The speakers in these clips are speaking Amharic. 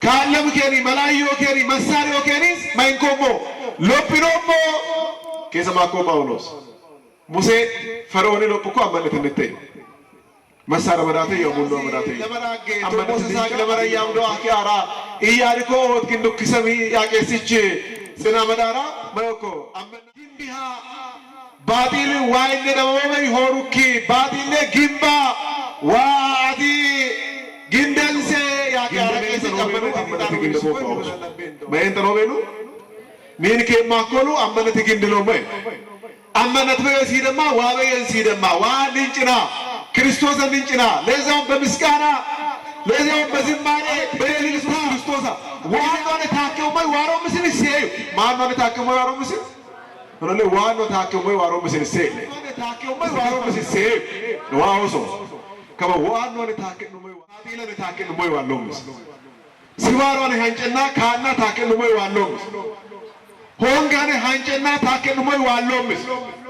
كالم كيني ملايو كيني مساريو كيني ما ينكمو لوبينومو كيسا ماكو باولوس موسى فرعون لوبكو أمانة النتين مسار مراتي يومولو مراتي أمانة النتين لمرا يامدو أكيارا إياريكو كندو كسمي يا كيسيتشي سنا مدارا ماكو أمانة بها باديل واين دمومي هوروكي باديل جيمبا وادي جندلسي يا كيارا كيسي أمانة جندلو ما ينتنو بينو مين كي ماكولو أمانة جندلو مي أمانة بيسيدما وابيسيدما وانينجنا كريستوس انينجنا لازم بمسكانا لازم بزمانة بيليس كريستوسا وانو نتاكيو مي وارو مسين سيئو ما انو نتاكيو مي وارو مسين نولي وانو نتاكيو مي وارو مسين سيئو نتاكيو مي وارو مسين سيئو نواوسو كما وانو نتاكيو مي واديلا نتاكيو مي وارو مسين سيوارو نهانجنا كانا تاكيو مي وارو مسين هونغاني هانجنا تاكيو مي وارو مسين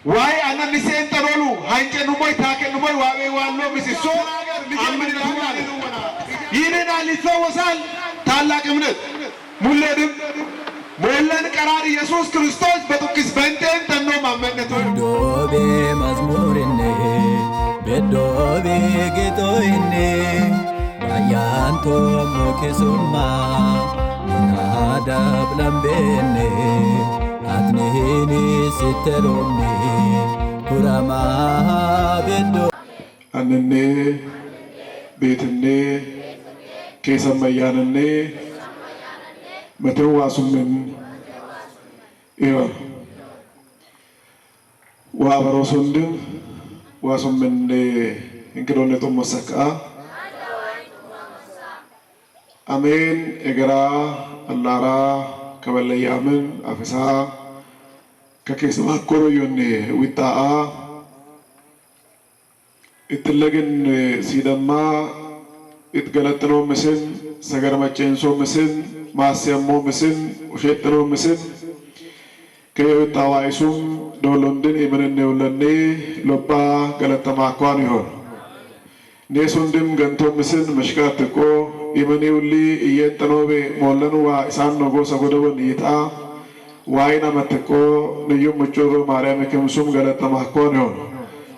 واي أنا نسين ترولو هانجن نموي تاكن نموي واوي والو مسيسو أمن الدوال يننا لثو وصال تالاك منت مولدم مولن قرار يسوس كريستوس بتوكس بنتين تنو مامن نتو دوبي مزمور إني بدوبي جيتو إني بايانتو موكسوما منادب لمبيني أدنيني سترومي كرما بدو أنني بيتني كيسا ميانني متو واسمن إيوه وابروسند واسمن إنكروني تمسكا أمين إجرا اللارا كبل يامن أفسا ككيسما كورو يوني ويتاء اتلقن سيدما اتقلتنو مسن سقرمتشنسو مسن ماسيمو مسن وشيتنو مسن كيو تاوايسوم دولندن إمنني ولني لبا قلتما أكواني هون نيسوندم غنتو مسن مشكاتكو إمني ولي إيانتنوبي مولنوا إسان نغو سقودون إيتا واينا متكو نيوم مچورو ماريام كمسوم غلطما أكواني هون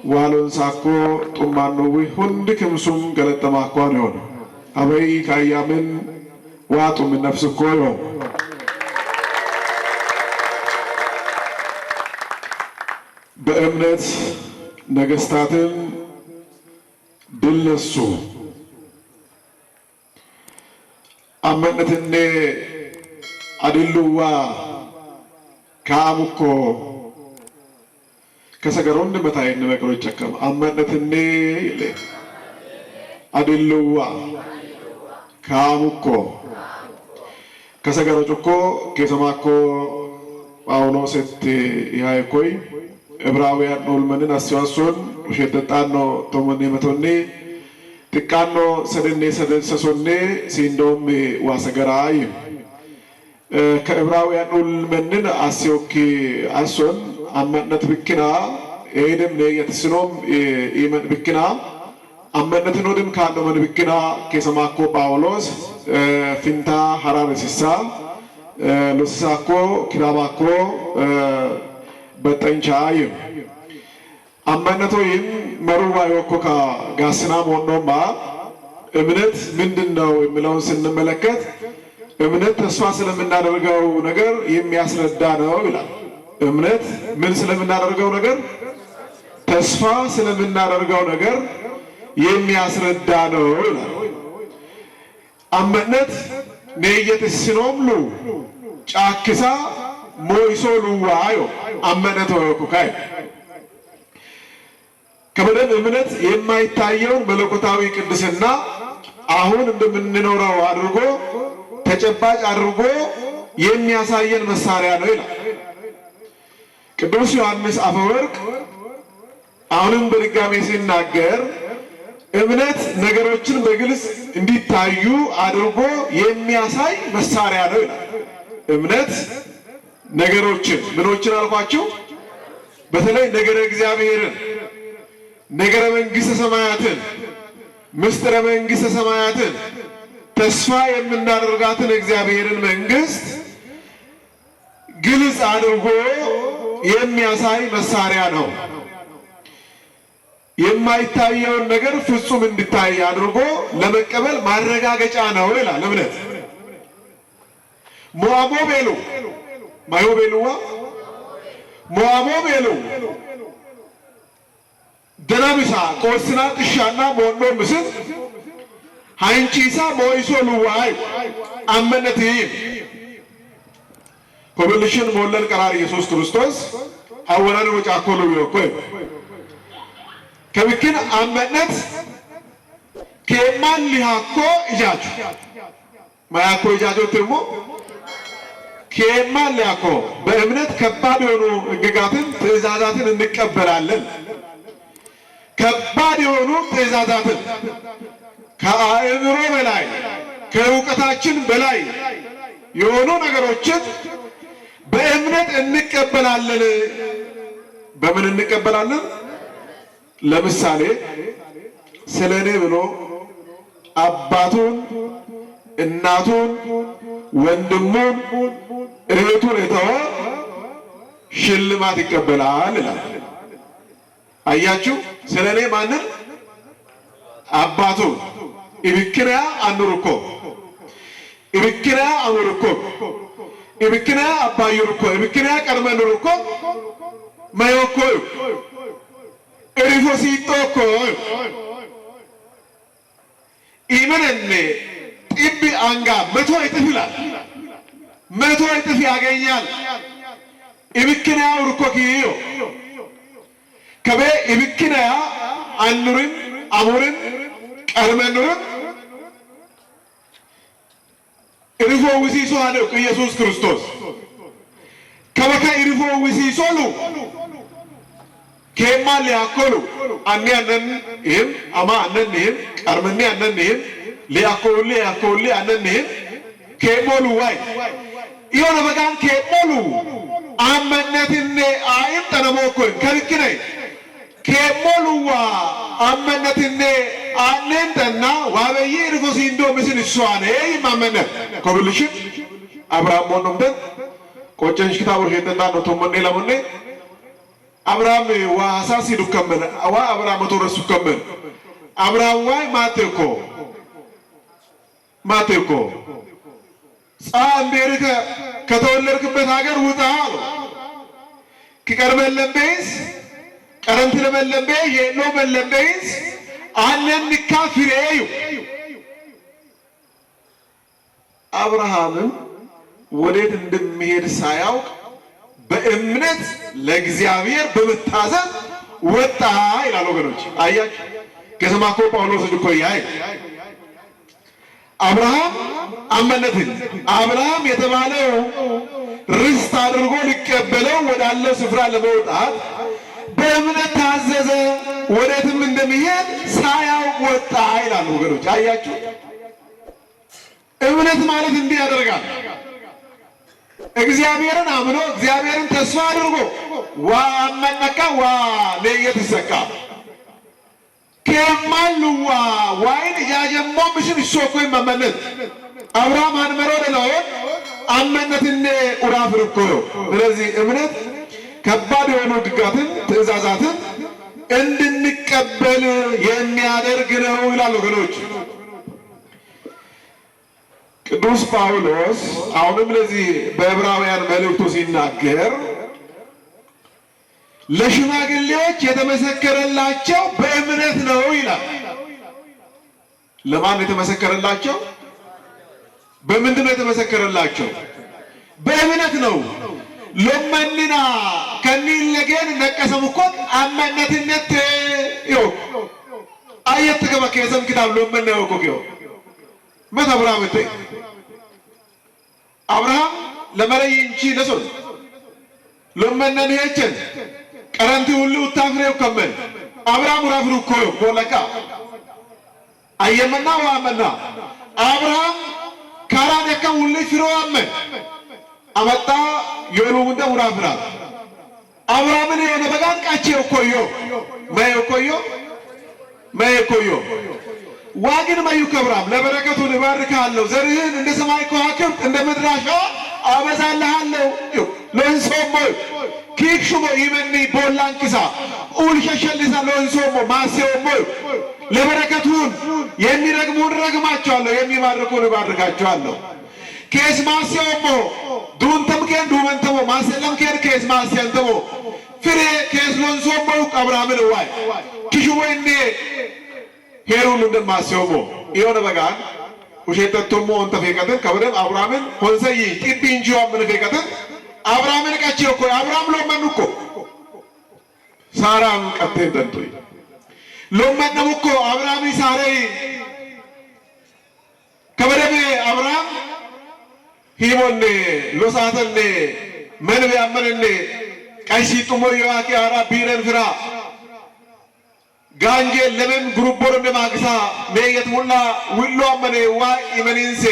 والون ساكو تمانوي هند كمسوم غلطما أكواني هون أبي كايامن واتو من نفسكو يوم بأمنت نغستاتن دلسو أمنتني أدلوا كامكو كسكرون متاين نمكرو يتشكم أمنتني أدلوا كامكو كسكرو جوكو كيسماكو باولو ست يهايكوي إبراهيم نولمنين أسياسون وشدتانو تومني متوني تكانو سدني سدنسسوني سيندوم واسغراي كإبراهيم نولمنين أسيوكي أسون أمنت بكنا إيدم نيتسنوم إيمن بكنا أمنت نودم كانو من بكنا كيسماكو باولوس فينتا هرارسيسا لوساكو كراباكو بتنجايم أمانتوين مروا يوكوكا غاسنا مونوما እምነት ምንድነው የሚለውን ስንመለከት እምነት ተስፋ ስለምናደርገው ነገር የሚያስረዳ ነው ይላል። እምነት ምን ስለምናደርገው ነገር ተስፋ ስለምናደርገው ነገር የሚያስረዳ ነው ይላል። አመነት ነየተስኖምሉ ጫክሳ ሞይሶሉ ዋዮ አመነቶ ይኩካይ ከበደም እምነት የማይታየውን መለኮታዊ ቅድስና አሁን እንደምንኖረው አድርጎ ተጨባጭ አድርጎ የሚያሳየን መሳሪያ ነው ይላል ቅዱስ ዮሐንስ አፈወርቅ። አሁንም በድጋሜ ሲናገር እምነት ነገሮችን በግልጽ እንዲታዩ አድርጎ የሚያሳይ መሳሪያ ነው ይላል። እምነት ነገሮችን ምኖችን አልኳችሁ? በተለይ ነገረ እግዚአብሔርን፣ ነገረ መንግሥተ ሰማያትን፣ ምስጢረ መንግሥተ ሰማያትን፣ ተስፋ የምናደርጋትን እግዚአብሔርን መንግስት ግልጽ አድርጎ የሚያሳይ መሳሪያ ነው። የማይታየውን ነገር ፍጹም እንዲታይ አድርጎ ለመቀበል ማረጋገጫ ነው ይላል እምነት። ሞአቦ ቤሉ ማዮ ቤሉዋ ሞአቦ ቤሉ ደናብሳ ቆስና ጥሻና ሞኖ ምስል ሃንቺሳ ሞይሶ ሉዋይ አመነትይ ኮብልሽን ሞለል ቀራር ኢየሱስ ክርስቶስ አወራን ወጫኮሉ ይኮይ ከብክን አመነት ከማን ሊሃኮ ኢጃጁ ማያኮ ኢጃጁ ተሞ ከማን ሊያኮ በእምነት ከባድ የሆኑ ሕግጋትን ትእዛዛትን እንቀበላለን። ከባድ የሆኑ ትእዛዛትን ከአእምሮ በላይ ከእውቀታችን በላይ የሆኑ ነገሮችን በእምነት እንቀበላለን። በምን እንቀበላለን? ለምሳሌ ስለኔ ብሎ አባቱን፣ እናቱን፣ ወንድሙን፣ እህቱን የተወ ሽልማት ይቀበላል ይላል። አያችሁ፣ ስለኔ ማንን? አባቱን ኢብክንያ አንሩኮ ኢብክንያ አኑሩኮ ኢብክንያ አባዩሩኮ ኢብክንያ ቀርመኑሩኮ ማዮኮ ኤሪፎሲቶኮ ኢመነኔ ጢቢ አንጋ መቶ እጥፍ ይላል። መቶ እጥፍ ያገኛል። ኢብክንያ ኡርኮ ኪዮ ከበ ኢብክንያ አንሩን አሙርን ቀርመኑርን ኢሪፎ ውሲሶ አለው ኢየሱስ ክርስቶስ ከበካ ኢሪፎ ውሲሶሉ ከማል ያኮሉ አንያነን ይም አማ አነን ይም ቀርመኒ አነን ይም ሊያኮሉ ያኮሉ አነን ይም ከሞሉ ዋይ ይሆነ በጋን ከሞሉ አመነትኔ አይም ተነሞኮ ከልክነይ ከሞሉዋ አመነትኔ አነንተና ዋበይ ርፎሲ እንዶ ምስል ሷኔ ይማመነ ኮብልሽ አብርሃም ሞንምደን ቆጨንሽ ክታቡ ሄተና ነው ተሞኔ ለሞኔ አብርሃም ዋሳሲ ዱከመነ አዋ አብርሃም ተወረሱ ከመነ አብርሃም ዋይ ማቴኮ አሜሪካ ከተወለድክበት ሀገር ውጣ አሉ። ከቀርመለምቤስ ቀረንት ለመለምቤ የኖ መለምቤስ አነን ካፍሬዩ አብርሃም ወዴት እንደሚሄድ ሳያውቅ በእምነት ለእግዚአብሔር በመታዘዝ ወጣ ይላል። ወገኖች አያችሁ፣ ከሰማኮ ጳውሎስ ልኮያይ አብርሃም አመነትን አብርሃም የተባለው ርስት አድርጎ ሊቀበለው ወዳለው ስፍራ ለመውጣት በእምነት ታዘዘ። ወዴትም እንደሚሄድ ሳያውቅ ወጣ ይላል። ወገኖች አያችሁ፣ እምነት ማለት እንዲህ ያደርጋል። እግዚአብሔርን አምኖ እግዚአብሔርን ተስፋ አድርጎ ዋ አመነካ ዋ ለየት ይሰካ ከማሉዋ ዋይን ያጀሞ ምሽን ሾኮ ይመመነት አብርሃም አንመሮ ደለው አመነትነ ኡራፍርኮ። ስለዚህ እምነት ከባድ የሆኑ ሕግጋትን ትእዛዛትን እንድንቀበል የሚያደርግ ነው ይላል። ወገኖች ቅዱስ ጳውሎስ አሁንም ለዚህ በዕብራውያን መልእክቱ ሲናገር ለሽማግሌዎች የተመሰከረላቸው በእምነት ነው ይላል። ለማን የተመሰከረላቸው? በምንድን ነው የተመሰከረላቸው? በእምነት ነው። ለማንና ከኒል ለገን ነቀሰምኮ አመነትነት ይው አየት ከመከሰም ክታብ ለምን ነው ኮኪዮ መታ አብርሃም ለመለይ እንጂ ለሶል ለመነን የቸን ቀረንቲ ሁሉ ታፍሬው ከመን አብርሃም ራፍሩ ኮዮ ኮለካ አየመና ወአመና አብርሃም ካራደከ ሁሉ ፍሮ አመን አመጣ የሉ እንደ ሙራፍራ አብርሃምን የሆነ በጋን ቃቼው ኮዮ ማየው ኮዮ ዋግን ማዩ ከብራም ለበረከቱ ልባርካለሁ ዘርህን እንደ ሰማይ ከዋክብት እንደ ምድር አሸዋ አበዛልሃለሁ ለንሶሞ ኪክሹሞ ይመኒ ቦላንኪሳ ኡልሸሸልሳ ለንሶሞ ማሴውሞ ለበረከቱን የሚረግሙን ረግማቸዋለሁ የሚባርኩን እባርካቸዋለሁ ኬስ ማሴውሞ ዱንተም ከን ዱመንተሞ ማሰለም ከን ኬስ ማሴንተሞ ፍሬ ኬስ ለንሶሞ አብርሃምን ዋይ ኪሹሞ እንዴ ሄሩን እንደማስየውሞ ይሆነ በጋን ውሸተቱሞ እንተ ፈቀተን ከበደም አብርሃምን ሆንሰይ ጥቢ እንጂው ምን ፈቀተን አብርሃምን ቀጭዮ እኮ አብርሃም ሎመንኮ ሳራም ቀተን ደንቶይ ሎመንኮ አብርሃም ሳራይ ከበደም አብርሃም ሂሞኔ ሎሳተኔ ምን ቢያመነኔ ቀይሲጡሞ ይዋቂ አራ ቢረን ፍራ ጋንጄ ለምን ግሩቦር እንደማግሳ በየት ሙላ ውሎ አመኔ ዋ ኢመኒንሴ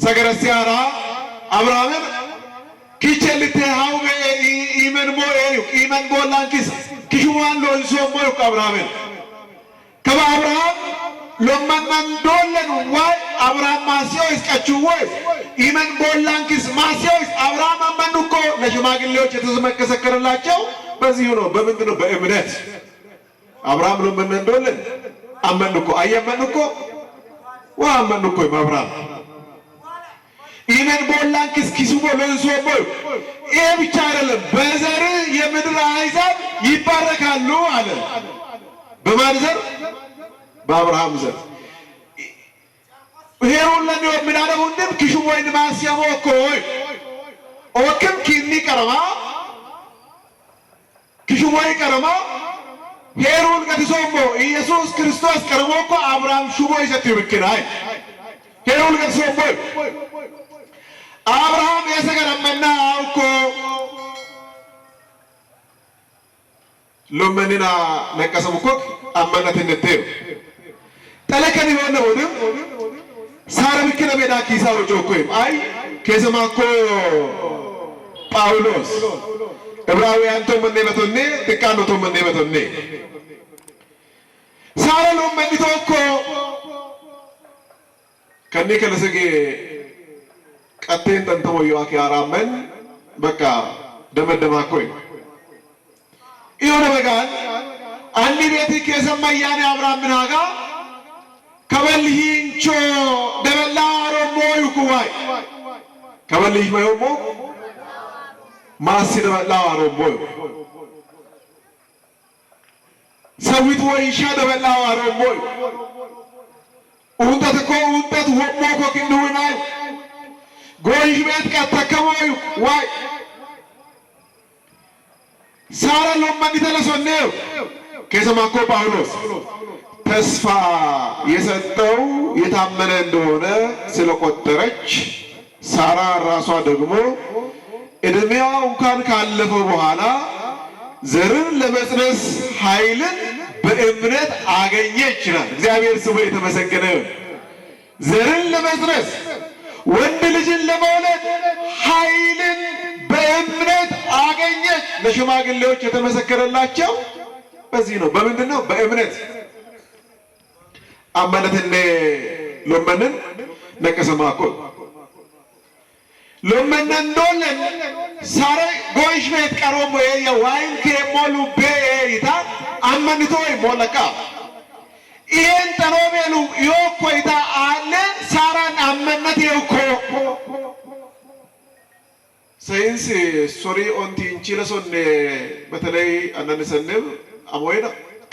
ሰገረሲያራ አብርሃምን ኪቸልቴ ሃውቤ ኢመን ሞኤዩ ኢመን ቦላንኪስ ኪሹዋን ሎንሶ ሞዩ አብርሃምን ከባ አብርሃም ለማን ዶለን ዋ አብርሃም ማሲዮ እስቀቹው ኢመን ቦላንኪስ ማሲዮ አብርሃም አመንኮ ለሽማግሌዎች የተመከሰከረላቸው በዚህ ነው በምንድነው በእምነት አብርሃም ለምን እንደሆነ አመንኮ አየመንኮ ወአመንኮ አብርሃም ኢመን ቦላንኪስ ኪሱቦ ለንሶቦ ይሄ ብቻ አይደለም በዘር የምድር አሕዛብ ይባረካሉ አለ በማን ዘር በአብርሃም ዘር ሄሮን ለኔ ምን አለ ወንድም ኪሹቦ እንማስያሞ እኮ ኦከም ኪኒ ቀረማ ኪሹቦ ቀረማ ሄሮን ከትሶሞ ኢየሱስ ክርስቶስ ቀርቦኮ አብርሃም ሹቦ ይሰጥ ይብክናይ ሄሮን ከትሶሞ አብርሃም የሰገረመና አውኮ ሎመንና ነቀሰምኮ አመናት እንደተዩ ተለከን ይሆነ ወድም ሳረብከነ ሜዳ ኪሳው ጆኮይም አይ ከሰማኮ ጳውሎስ ዕብራውያን ቶመኔ በቶኔ ጥቃኖ ቶመኔ በቶኔ ሳረሎ መንቶኮ ከኔ ከለሰጌ ቀጤን ተንተሞ ይዋክ ያራመን በቃ ደመደማኮይ ይሆነ በጋን አንዲ ቤት ከሰማያኔ አብርሃም ምናጋ ከበልሂንቾ ደበላ ሮሞ ይኩዋይ ከበልሂ ማዮሞ ማሲ ደበላ ሮሞ ሰዊት ወይሻ ደበላ ሮሞ ኡንተት ኮ ኡንተት ወሞ ኮ ክንዱናይ ጎይሽ ቤት ከተከሞይ ዋይ ሳራ ሎማን ተለሶኔው ከሰማኮ ጳውሎስ ተስፋ የሰጠው የታመነ እንደሆነ ስለቆጠረች ሳራ ራሷ ደግሞ እድሜዋ እንኳን ካለፈው በኋላ ዘርን ለመጽነስ ኃይልን በእምነት አገኘች ይላል። እግዚአብሔር ስሙ የተመሰገነ ይሁን። ዘርን ለመጽነስ ወንድ ልጅን ለመውለድ ኃይልን በእምነት አገኘች። ለሽማግሌዎች የተመሰከረላቸው በዚህ ነው። በምንድን ነው? በእምነት አመነትነ ሎመንን ነቀሰማኮ ሎመንን ዶለን ሳረ ጎይሽ ቤት ቀሮሞ የዋይን ከሞሉ ቤይታ አመንቶ ይሞለካ ይሄን ተሮቤሉ ይወኮይታ አለ ሳራን አመነት ይወኮ ሳይንስ ሶሪ ኦንቲ እንቺለሶን በተለይ አናነሰነብ አሞይና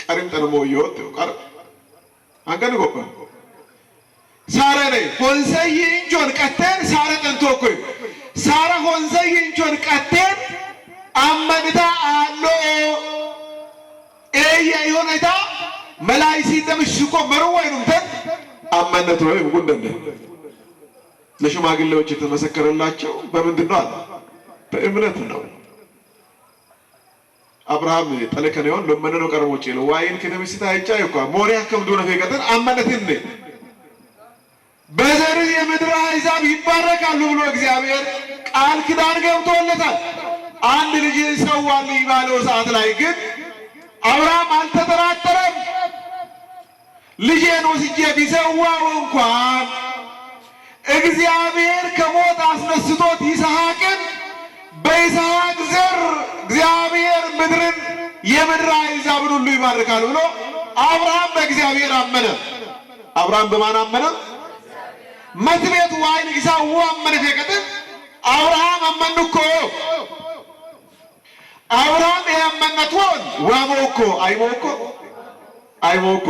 ቀሪም ተነሞ ይወጥ ቀር አንገን ጎባ ሳራ ላይ ሆንሰይ እንጆን ቀተን ሳራ ተንቶኮ ሳራ ሆንሰይ እንጆን ቀተን አመንታ አሎ ኤያ ይሆነታ መላይሲ ተምሽኮ መርወይኑም ተን አመነቱ ወይ ጉንደነ ለሽማግሌዎች የተመሰከረላቸው በምንድን ነው አለ? በእምነት ነው። አብርሃም ተለከነውን ለመነኖ ቀርቦች ነው ዋይን ከተምስታ አይጫይ እኮ ሞሪያ ከምዱ ነው ፈቀተን አመነትን ነው በዘር የምድር አሕዛብ ይባረካሉ ብሎ እግዚአብሔር ቃል ኪዳን ገብቶለታል። አንድ ልጅ ሰዋልኝ ባለው ሰዓት ላይ ግን አብርሃም አልተጠራጠረም። ልጄን ወስጄ ቢሰዋው እንኳን እግዚአብሔር ከሞት አስነስቶት ይስሐቅን በይስሐቅ ዘር እግዚአብሔር ምድርን የምድር አሕዛብን ሁሉ ይባርካል ብሎ አብርሃም በእግዚአብሔር አመነ። አብርሃም በማን አመነ? መትቤት ዋይን ይሳው አመነ ፈቀደን አብርሃም አመንኮ አብርሃም ያመነቶን ዋሞኮ አይሞኮ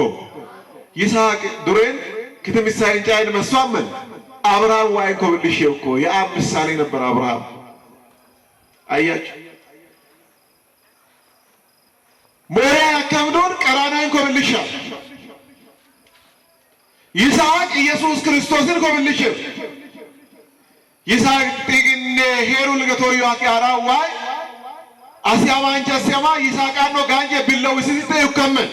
ይስሐቅ ዱሬን ክትምሳይን ጫይን መስዋመን አብርሃም ዋይን ኮብልሽው እኮ የአብ ምሳሌ ነበር አብርሃም። አያችሁ ሞሪያ ያከምዶን ቀራናይን ኮብልሻ ይስሐቅ ኢየሱስ ክርስቶስን ኮብልሽው ይስሐቅ ጥግነ ሄሩ ልገቶዩ አቂያራ ዋይ አስያማንቻ አስያማ ይስሐቃኖ ጋንጀ ቢለው ሲስተ ይከመን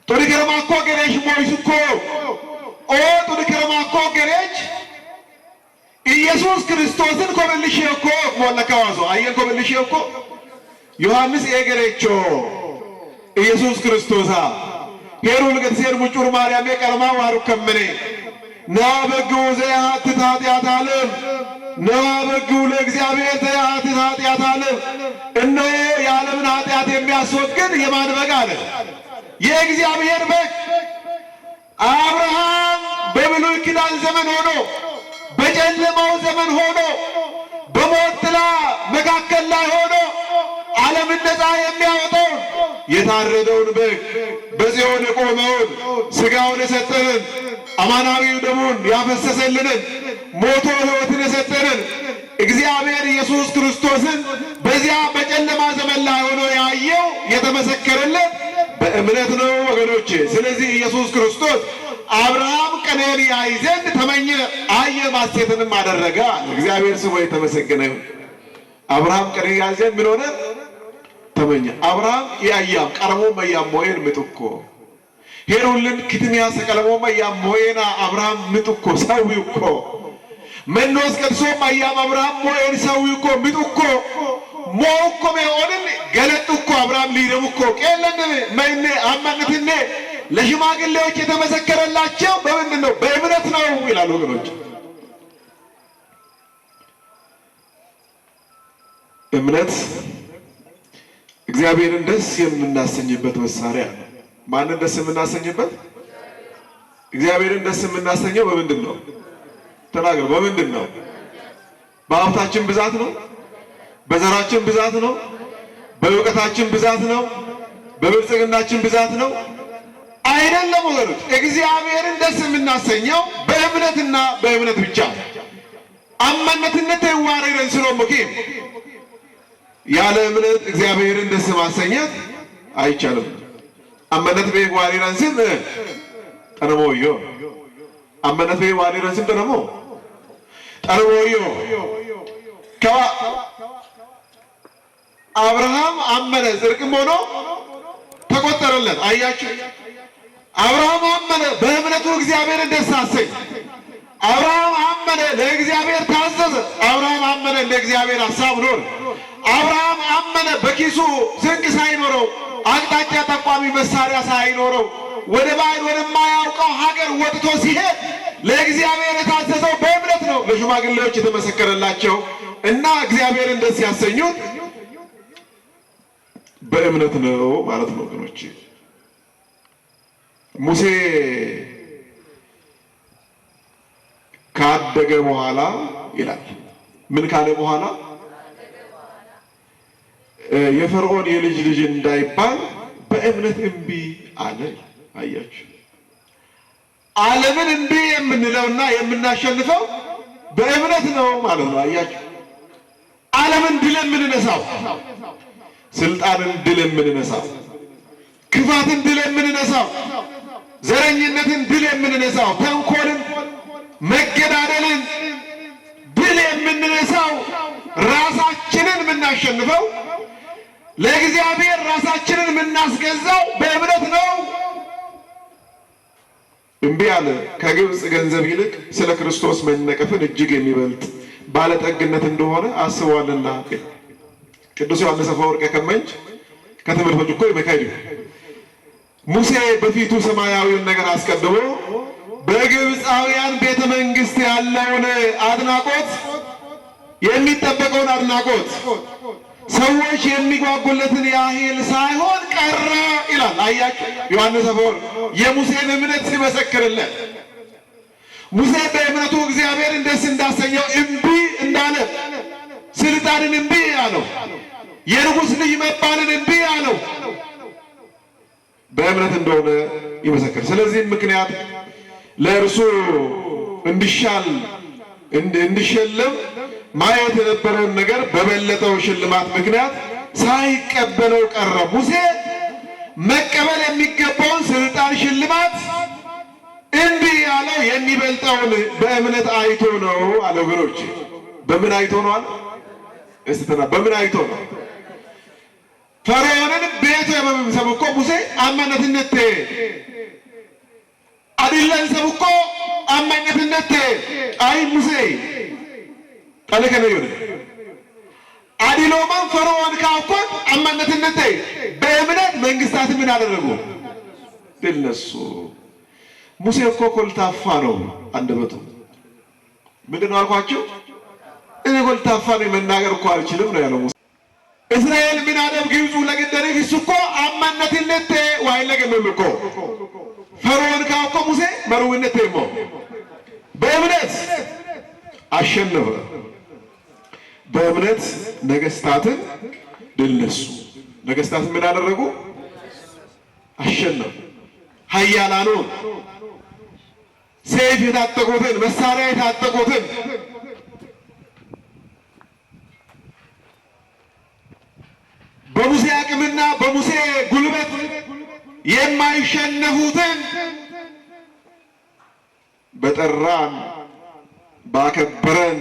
ጦሪ ገረማኮ ገሬሽ ሞይስኮ ኦ ጦሪ ገረማኮ ገሬች ኢየሱስ ክርስቶስን ኮብልሽው እኮ ሞለካዋዞ አየን ኮብልሽው እኮ ዮሐንስ ኤገሬቾ ኢየሱስ ክርስቶሳ ሄሩ ልገትሴር ሙጩር ማርያም የቀርማ ዋሩ ከመኔ ናበግው ዘያት ኃጢአት ዓለም ናበግው ለእግዚአብሔር ዘያት ኃጢአት ዓለም እነሆ የዓለምን ኃጢአት የሚያስወግድ የማን በግ አለ? የእግዚአብሔር በግ። አብርሃም በብሉይ ኪዳን ዘመን ሆኖ በጨለማው ዘመን ሆኖ በሞት ጥላ መካከል ላይ ሆኖ ዓለምን ነፃ የሚያወጣውን የታረደውን በግ በጽዮን የቆመውን ሥጋውን የሰጠንን አማናዊው ደሙን ያፈሰሰልንን ሞቶ ሕይወትን የሰጠንን እግዚአብሔር ኢየሱስ ክርስቶስን በዚያ በጨለማ ዘመን ላይ ሆኖ ያየው የተመሰከረለት በእምነት ነው ወገኖቼ። ስለዚህ ኢየሱስ ክርስቶስ አብርሃም ቀኔን ያይ ዘንድ ተመኘ፣ አየ፣ ማሴትንም አደረገ። እግዚአብሔር ስሙ የተመሰገነ ይሁን። አብርሃም ቀኔን ያይ ዘንድ ምን ሆነ? ተመኘ። አብርሃም ያያም ቀርሞ መያም ሞየን ምጥኮ ሄሩልን ክትሚያ ሰቀለሞ መያም ሞየና አብርሃም ምጥኮ ሰዊኮ መኖስ ቀድሶ መያም አብርሃም ሞየን ሰዊኮ ምጥኮ ሞኮ መሆንን ገለጥኮ አብርሃም ሊደምኮ ቀለነ ማይነ አማነትነ ለሽማግሌዎች የተመሰከረላቸው በምንድን ነው? በእምነት ነው ይላሉ ወገኖች። እምነት እግዚአብሔርን ደስ የምናሰኝበት መሳሪያ ነው። ማንን ደስ የምናሰኝበት? እግዚአብሔርን ደስ የምናሰኘው በምንድን ነው? ተናገር። በምንድን ነው? በሀብታችን ብዛት ነው? በዘራችን ብዛት ነው? በእውቀታችን ብዛት ነው? በብልጽግናችን ብዛት ነው? አይደለም ወገኖች። እግዚአብሔርን ደስ የምናሰኘው በእምነትና በእምነት ብቻ። አማነትነት ተዋረደን ስለሞከም ያለ እምነት እግዚአብሔርን ደስ ማሰኘት አይቻልም። አመነት በዋሪራን ስም ጠነሞዮ አመነት በዋሪራን ስም ጠነሞዮ ከዋ አብርሃም አመነ ጽድቅም ሆኖ ተቆጠረለት። አያችሁ፣ አብርሃም አመነ፣ በእምነቱ እግዚአብሔርን ደስ አሰኝ። አብርሃም አመነ፣ ለእግዚአብሔር ታዘዘ። አብርሃም አመነ፣ እንደ እግዚአብሔር ሐሳብ ኖረ። አብርሃም አመነ፣ በኪሱ ስንቅ ሳይኖረው አቅጣጫ ጠቋሚ መሳሪያ ሳይኖረው ወደ ባዕድ ወደማያውቀው ሀገር ወጥቶ ሲሄድ ለእግዚአብሔር የታዘዘው በእምነት ነው። ለሽማግሌዎች የተመሰከረላቸው እና እግዚአብሔርን ደስ ያሰኙት በእምነት ነው ማለት ነው ወገኖች። ሙሴ ካደገ በኋላ ይላል ምን ካለ በኋላ የፈርዖን የልጅ ልጅ እንዳይባል በእምነት እምቢ አለ። አያችሁ፣ ዓለምን እምቢ የምንለውና የምናሸንፈው በእምነት ነው ማለት ነው። አያችሁ፣ ዓለምን ድል የምንነሳው፣ ስልጣንን ድል የምንነሳው፣ ክፋትን ድል የምንነሳው፣ ዘረኝነትን ድል የምንነሳው፣ ተንኮልን፣ መገዳደልን ድል የምንነሳው፣ ራሳችንን የምናሸንፈው፣ ለእግዚአብሔር ራሳችንን የምናስገዛው በእምነት ነው። እምቢ አለ። ከግብፅ ገንዘብ ይልቅ ስለ ክርስቶስ መነቀፍን እጅግ የሚበልጥ ባለጠግነት እንደሆነ አስቧልና። ቅዱስ ዮሐንስ አፈወርቅ ከመንጭ ከትምህርቶች እኮ ይመካይዱ ሙሴ በፊቱ ሰማያዊውን ነገር አስቀድሞ በግብፃውያን ቤተ መንግስት ያለውን አድናቆት የሚጠበቀውን አድናቆት ሰዎች የሚጓጉለትን ያህል ሳይሆን ቀረ ይላል። አያችሁ ዮሐንስ አፈወርቅ የሙሴን እምነት ሲመሰክርለት ሙሴ በእምነቱ እግዚአብሔር ደስ እንዳሰኘው እምቢ እንዳለ ስልጣንን እምቢ አለው፣ የንጉሥ ልጅ መባልን እምቢ አለው በእምነት እንደሆነ ይመሰክር። ስለዚህም ምክንያት ለእርሱ እንዲሸለም ማየት የነበረውን ነገር በበለጠው ሽልማት ምክንያት ሳይቀበለው ቀረ። ሙሴ መቀበል የሚገባውን ስልጣን ሽልማት እምቢ ያለው የሚበልጠውን በእምነት አይቶ ነው አለ። ወገኖች በምን አይቶ ነው አለ? እስቲ በምን አይቶ ነው? ፈርዖንን ቤቱ የመምሰብ እኮ ሙሴ አማነትነት አዲለን ሰብኮ አማነትነት አይ ሙሴ ጠለከነ ይሁን አዲሎማን ፈርዖን ካውቆት አማነትነት በእምነት መንግስታት ምን አደረጉ ለነሱ። ሙሴ እኮ ኮልታፋ ነው አንደበቱ። ምንድነው አልኳችሁ? እኔ ኮልታፋ ነው መናገር እኮ አልችልም ነው ያለው ሙሴ። እስራኤል ምን አደረገ? ግብፁ ለገደረ ፍስኮ አማነትነት ዋይ ለገደሉ እኮ ፈርዖን ካውቆ ሙሴ መሩነት ይሞ በእምነት አሸነፈ። በእምነት ነገስታትን ድል ነሱ። ነገስታትን ምን አደረጉ? አሸነፉ። ኃያላኑን ሰይፍ የታጠቁትን መሳሪያ የታጠቁትን በሙሴ አቅምና በሙሴ ጉልበት የማይሸነፉትን በጠራን ባከበረን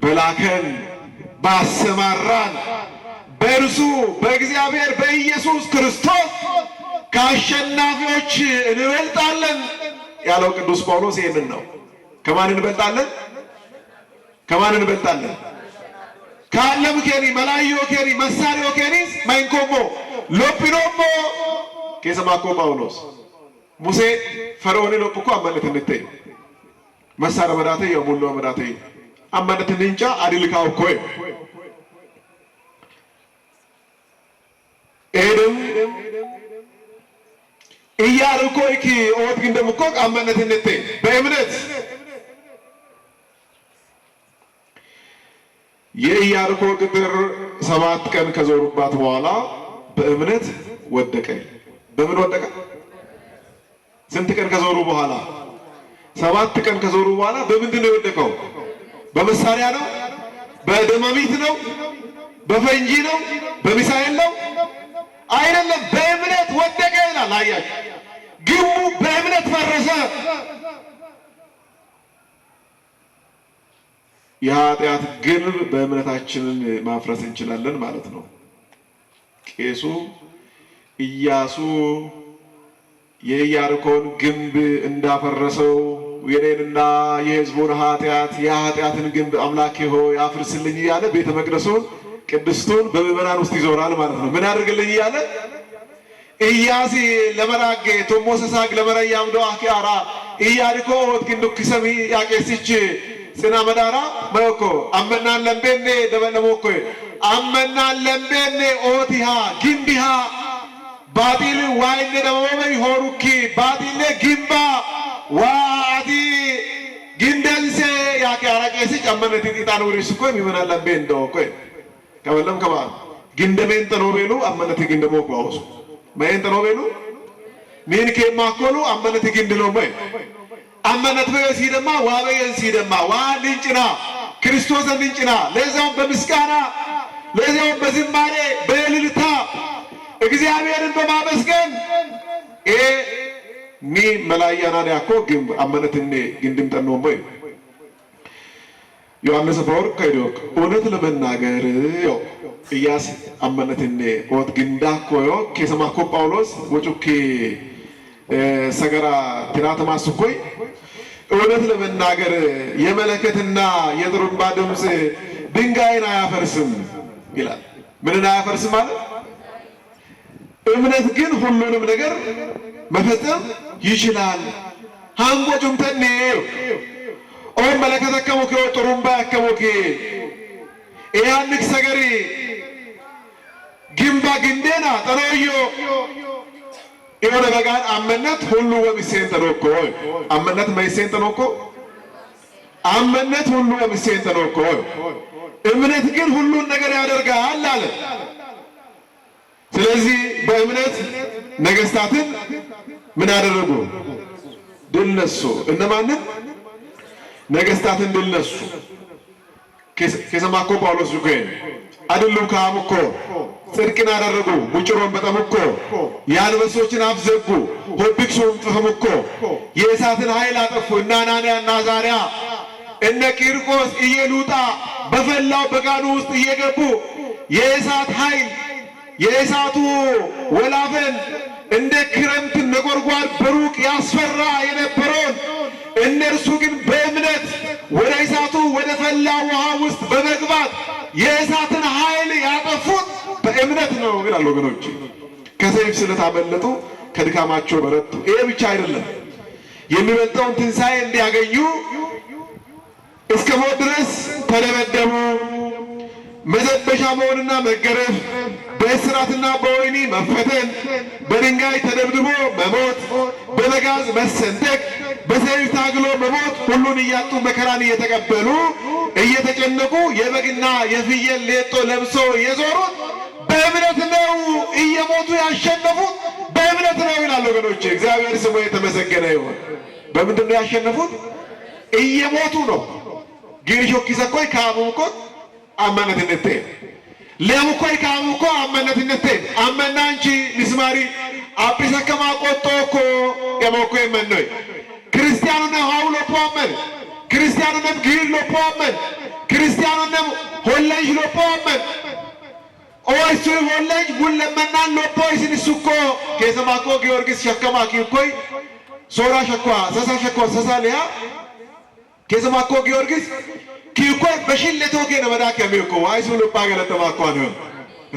በላከን ባሰማራን በእርሱ በእግዚአብሔር በኢየሱስ ክርስቶስ ከአሸናፊዎች እንበልጣለን ያለው ቅዱስ ጳውሎስ ይህንን ነው። ከማን እንበልጣለን? ከማን እንበልጣለን? ካለም ኬኒ መላዮ ኬኒ መሳሪዮ ኬኒስ ማይንኮሞ ሎፒኖሞ ከሰማኮ ጳውሎስ ሙሴ ፈርዖን ሎፕኮ አማነት እንተ መሳሪያ መዳተ የሙሉ መዳተ አማነት እንንጫ አድልካው ኮይ ኤደም ኢያሪኮ እኪ ኦት ግንደምኮ አማነት እንተ በእምነት የኢያሪኮ ቅጥር 7 ቀን ከዞሩባት በኋላ በእምነት ወደቀ። በምን ወደቀ? ስንት ቀን ከዞሩ በኋላ? 7 ቀን ከዞሩ በኋላ በምንድን ነው የወደቀው? በመሳሪያ ነው? በደማሚት ነው? በፈንጂ ነው? በሚሳኤል ነው? አይደለም፣ በእምነት ወደቀ ይላል። አያችሁ፣ ግንቡ በእምነት ፈረሰ። የኃጢአት ግንብ በእምነታችንን ማፍረስ እንችላለን ማለት ነው። ቄሱ ኢያሱ የኢያሪኮን ግንብ እንዳፈረሰው የኔንና የሕዝቡን የኃጢአትን ግንብ አምላኬ ሆይ አፍርስልኝ እያለ ቤተ መቅደሱን ቅድስቱን በምዕመናን ውስጥ ይዞራል ማለት ነው። ምን አድርግልኝ እያለ ኢያሲ ለመራጌ ቶሞሰሳግ ለመረያም ዶ አኪያራ ኢያሪኮ ወትግንዱክሰሚ ያቄስች ጽና መዳራ ማዮኮ አመናን ለምቤኔ ደበለሞኮ አመናን ለምቤኔ ኦቲሃ ግንቢሃ ባጢል ዋይነ ደበበይ ሆሩኪ ባጢል ግንባ ዋቲ ግንደንሴ ያኪያራ ቄስች አመነቲ ጢጣን ወሪስ ኮ ሚመናን ለምቤ እንደኮ ከበለም ከባ ግንደሜን ተኖቤሉ አመነቲ ግንደሞ ቋውሱ ማየን ተኖቤሉ ሚን ከማኮሉ አመነቲ ግንድሎ ማይ አመነት በሲደማ ዋበየን ሲደማ ዋልንጭና ክርስቶስን እንጭና ለዛው በምስጋና ለዛው በዝማሬ በእልልታ እግዚአብሔርን በማመስገን ኒ መላያና ያኮ ግንብ አመነትኔ ግንድም ጠኖም ወይ ዮሐንስ አፈወርቅ ከይዶክ እውነት ለመናገር ያው ኢያስ አመነትኔ ወት ግንዳኮ ዮ ከሰማኮ ጳውሎስ ወጩኬ ሰገራ ትራተማስኮይ እውነት ለመናገር የመለከትና የጥሩምባ ድምፅ ድንጋይን አያፈርስም ይላል። ምንን አያፈርስም ማለት? እምነት ግን ሁሉንም ነገር መፈጸም ይችላል። ሃንጎ ጁምተኔ ኦ መለከተ ከሞከ ጥሩምባ ከሞከ ኤያንክ ሰገሪ ግምባ ግንዴና ጠሮዮ የሆነ በጋን አመነት ሁሉ ወብሴን ተኖኮ አመነት ማይሴን ተኖኮ አመነት ሁሉ ወብሴን ተኖኮ እምነት ግን ሁሉን ነገር ያደርጋል አለ። ስለዚህ በእምነት ነገስታትን ምን አደረጉ? ድል ነሱ። እነማንን? ነገስታትን ድል ነሱ። ከሰማኮ ጳውሎስ ጁኬ አድሉ ካሙኮ ጽድቅን አደረጉ። ሙጭሮን በጠሙኮ የአንበሶችን አፍ ዘጉ። ሆቢክሱን ጥፈሙኮ የእሳትን ኃይል አጠፉ። እነ አናንያ እና አዛርያ እነ ቂርቆስ እየሉጣ በፈላው በጋኑ ውስጥ እየገቡ የእሳት ኃይል የእሳቱ ወላፈን እንደ ክረምት ነጎድጓድ በሩቅ ያስፈራ የነበረውን እነርሱ ግን በእምነት ወደ እሳቱ ወደ ፈላ ውሃ ውስጥ በመግባት የእሳትን ኃይል ያጠፉት በእምነት ነው ይላል። ወገኖች ከሰይፍ ስለት አመለጡ፣ ከድካማቸው በረቱ። ይሄ ብቻ አይደለም፣ የሚበልጠውን ትንሣኤ እንዲያገኙ እስከ ሞት ድረስ ተደበደቡ። መዘበሻ መሆንና መገረፍ፣ በእስራትና በወህኒ መፈተን፣ በድንጋይ ተደብድቦ መሞት፣ በመጋዝ መሰንጠቅ፣ በሰይፍ ታግሎ መሞት፣ ሁሉን እያጡ መከራን እየተቀበሉ እየተጨነቁ የበግና የፍየል ሌጦ ለብሶ የዞሩት በእምነት ነው። እየሞቱ ያሸነፉት በእምነት ነው ይላል። ወገኖቼ እግዚአብሔር ስሙ የተመሰገነ ይሁን። በምንድን ነው ያሸነፉት? እየሞቱ ነው። ጊሪሾኪሰኮይ ካሙኮ አማነትነቴ ለሙኮይ ካሙኮ አማነትነቴ አመናንቺ ንስማሪ አጲሰከማ ቆጦኮ የሞኮይ መንኖይ ክርስቲያኑነ ሀውሎ ፖመን ክርስቲያኑነ ግሪሎ ፖመን ክርስቲያኑነ ሆለጅ ሎፖመን ኦይሱ ሆለጅ ጉለመናን ሎፖይ ሲንሱኮ ከሰማኮ ጊዮርጊስ ሸከማ ኪኮይ ሶራ ሸኳ ሰሳ ሸኳ ሰሳሊያ ከሰማኮ ጊዮርጊስ ኪኮይ በሽለቶ ከነ መዳከ ሚኮ ዋይሱ ልባ ገለተማኮ ነው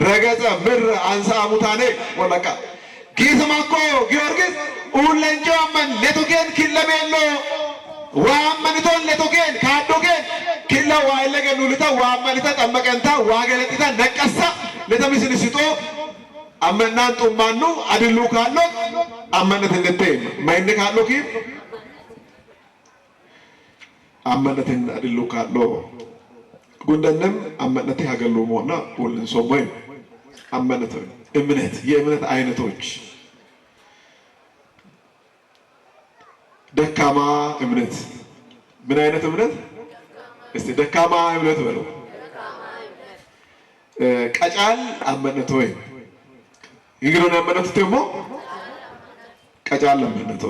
ረገጸ ምር አንሳ ሙታኔ ወለቃ ከሰማኮ ጊዮርጊስ ኡለንጆመን ለቶከን ኪለሜሎ ዋመንቶን ለቶከን ካዶከን ኪላ ዋይለገኑ ልታ ዋመንታ ጠመቀንታ ዋገለጥታ ነቀሳ ለተምስል ሲጦ አመናን ጡማኑ አድሉ ካሎ አመነት እንደተ ማይነ ካሎ ኪ አመነትን አድሉ ካሎ ጉንደንም አመነት ያገሉ ሞና ወልን ሶሞይ አመነት እምነት የእምነት አይነቶች ደካማ እምነት ምን አይነት እምነት? እስቲ ደካማ እምነት በለው። ቀጫል አመነት ወይ ይግሮን አመነት ተሞ ቀጫል አመነት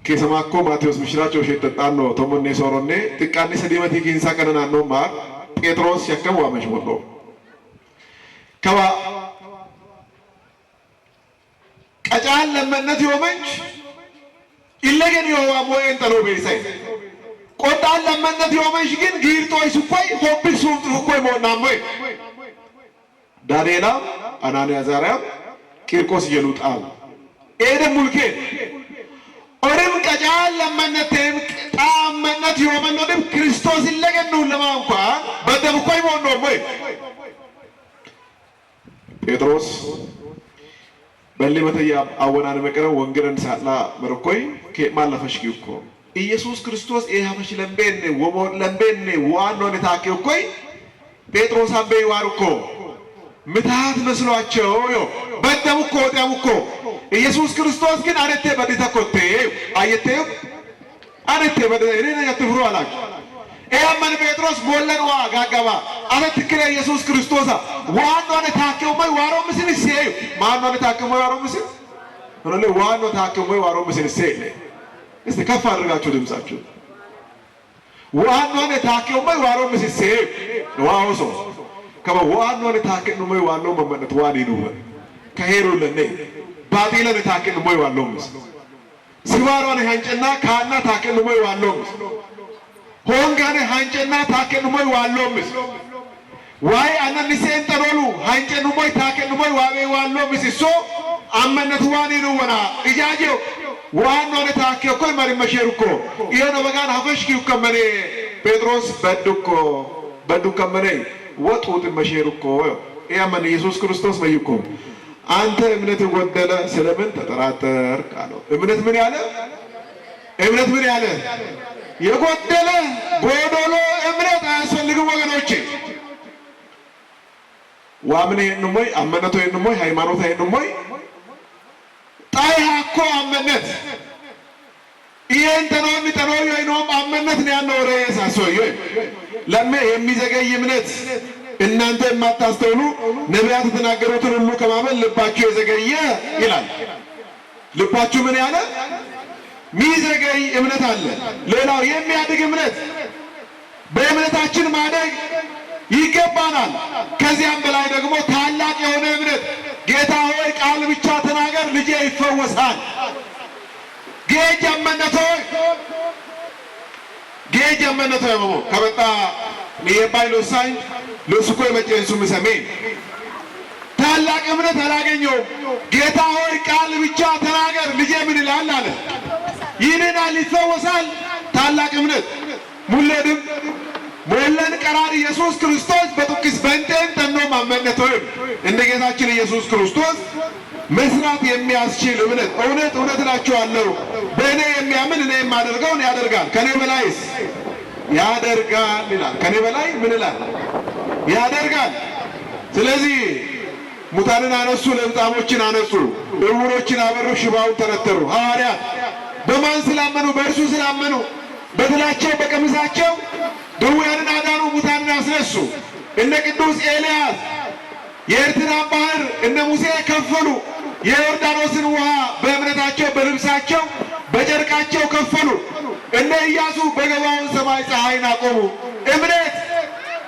ከሰማኮ ማቴዎስ ምሽራቸው ሸተጣን ነው ተሞኔ ሶሮኔ ጥቃኔ ሰዲመት ይንሳ ቀነና ነው ማ ጴጥሮስ ያከሙ አመሽ ሞሎ ከባ ቀጫል ለመነት ይወመንች ኢለገን ይወዋ ሞየን ተሎ በይሳይ ቆጣል ለመነት ይወመንች ግን ጊርጦይ ሱቆይ ሆብስ ሱቆይ ሞናሞይ ዳንኤላ አናንያ አዛርያ ቂርቆስ ይሉጣል ኤደ ሙልኬ ኦረም ቀጫል ለመነትም ጣመነት ይወመንንም ክርስቶስ ኢለገን ነው ለማንኳ በደብቆይ ሞኖሞይ ጴጥሮስ በሊመተያ አወናን መቀረ ወንገረን ሳላ መርኮይ ከማለፈሽ ኪውኮ ኢየሱስ ክርስቶስ ኤሃፈሽ ለምቤን ወሞ ለምቤን ዋኖን ታከውኮይ ጴጥሮስ አበ ይዋርኮ ምታት መስሏቸው ዮ በደምኮ ወጣምኮ ኢየሱስ ክርስቶስ ግን አረቴ በዲታኮቴ አየቴ አረቴ በደሬና ያትፍሩ አላች ኤያመን ጴጥሮስ ሞለን ዋ ጋጋባ አለትክለ ኢየሱስ ክርስቶስ ዋኖን ታከውማይ ዋሮ ምስል ሲዩ ማኖን ታከውማይ ዋሮ ምስል ወለ ዋኖ ታከውማይ ዋሮ ምስል ሲዩ እስቲ ከፍ አድርጋችሁ ድምጻችሁ ዋኖን ታከውማይ ዋሮ ምስል ሲዩ ዋውሶ ከባ ዋኖን ታከውማይ ዋኖ መመነት ዋኒ ነው ከሄሩለኔ ባዲለን ታከውማይ ዋኖ ምስል ሲዋሮን ሃንጨና ካና ታከውማይ ዋኖ ምስል ሆንጋኔ ሃንጨና ታከን ሞይ ዋሎምስ ዋይ አናንሴን ጠሎሉ ሃንጨኑ ሞይ ታከኑ ሞይ ዋቤ ዋሎ ምስሶ አመነት ዋኒ ነው እጃጀው ዋን ነው ታከ ኮይ ማሪ መሸሩኮ ይሄን በጋን ሀፈሽኪው ከመኔ ጴጥሮስ በዱኮ መኔ ወጡት መሸሩኮ ያመን ኢየሱስ ክርስቶስ በይኮ አንተ እምነት ጎደለ ስለምን ተጠራጠር አለው። እምነት ምን ያለ የጎደለ ጎዶሎ እምነት አያስፈልግም ወገኖቼ። ዋምኔ እንሞይ አመነቶ እንሞይ ሃይማኖት እንሞይ ጣይሃኮ አመነት ይሄን ተኖም ተኖይ አይኖም አመነት ነው ያለው ረሳሶይ ለምን የሚዘገይ እምነት እናንተ የማታስተውሉ ነቢያት የተናገሩትን ሁሉ ከማመን ልባችሁ የዘገየ ይላል። ልባችሁ ምን ያለ ሚዘገይ እምነት አለ። ሌላው የሚያድግ እምነት በእምነታችን ማደግ ይገባናል። ከዚያም በላይ ደግሞ ታላቅ የሆነ እምነት ጌታ ሆይ ቃል ብቻ ተናገር ልጄ ይፈወሳል። ጌጀመነቶ ያመሞ ከበጣ ለባይሎሳይ ለሱኮ የመጨንሱ ምሰሜን ታላቅ እምነት አላገኘውም። ጌታ ሆይ ቃል ብቻ ተናገር ልጄ ምን ይላል አለ። ይድናል፣ ይፈወሳል። ታላቅ እምነት ሙለድም ሞለን ቀራር ኢየሱስ ክርስቶስ በጥቂስ በእንተን ተኖ ማመነቶ እንደ ጌታችን ኢየሱስ ክርስቶስ መስራት የሚያስችል እምነት እውነት እላችኋለሁ በእኔ የሚያምን እኔ የማደርገውን ያደርጋል ከኔ በላይስ ያደርጋል ይላል። ከኔ በላይ ምን ይላል? ያደርጋል። ስለዚህ ሙታንን አነሱ፣ ለምጻሞችን አነጹ፣ ዕውሮችን አበሩ፣ ሽባውን ተረተሩ። ሐዋርያት በማን ስላመኑ? በእርሱ ስላመኑ በትላቸው በቀሚሳቸው ድውያንን አዳኑ፣ ሙታንን አስነሱ። እነ ቅዱስ ኤልያስ የኤርትራን ባህር እነ ሙሴ ከፈሉ። የዮርዳኖስን ውሃ በእምነታቸው በልብሳቸው በጨርቃቸው ከፈሉ። እነ ኢያሱ በገባውን ሰማይ ፀሐይን አቆሙ። እምነት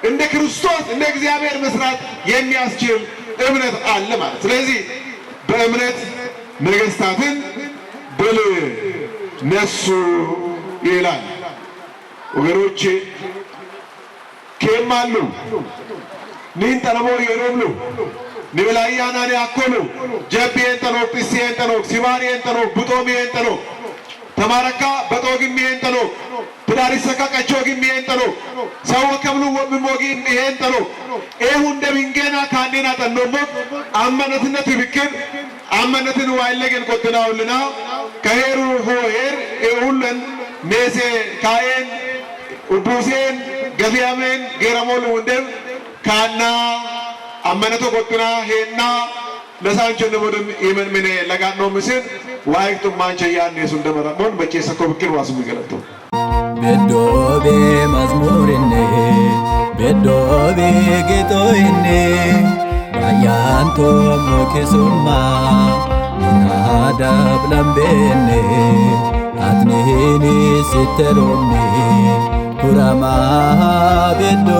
እንደ ክርስቶስ እንደ እግዚአብሔር መስራት የሚያስችል እምነት አለ ማለት። ስለዚህ በእምነት ነገስታትን ድል ነሱ ይላል። ወገኖቼ ከማሉ ኒን ተለሞ የሮምሉ ኒበላያና ያኮሉ ጀቢየን ተኖ ጲሲየን ተኖ ሲባሪየን ተኖ ቡጦሚየን ተኖ ተማረካ በጦግሚየን ተኖ ትዳሪሰካ ቀቾግሚየን ተኖ ሰው ከብሉ ወምሞጊ ይሄን ተኖ ኤሁ እንደሚንገና ካንዴና ተኖሞ አመነትነት ይብክን አመነትን ዋይለገን ቆጥናውልና ከሄሩ ሆሄር ኤሁለን ሜሴ ካየን ኡዱሴን ገፊያሜን ገረሞል ወንደም ካና አመነቶ ቆጥና ሄና ለሳንቸን ወደም ኢመን ምን ለጋኖ ምስል ዋይክቱ ማንቸያን የሱ እንደመራሞን በጨሰኮ ብክር ዋሱ ይገለጡ ቤዶቤ መዝሙርኔ ቤዶቤ ጌቶይኔ ባያንቶ ሞኪሱማ ናዳብ ለምቤኔ አትኒኒ ሲተሮሚ ኩራማ ቤዶ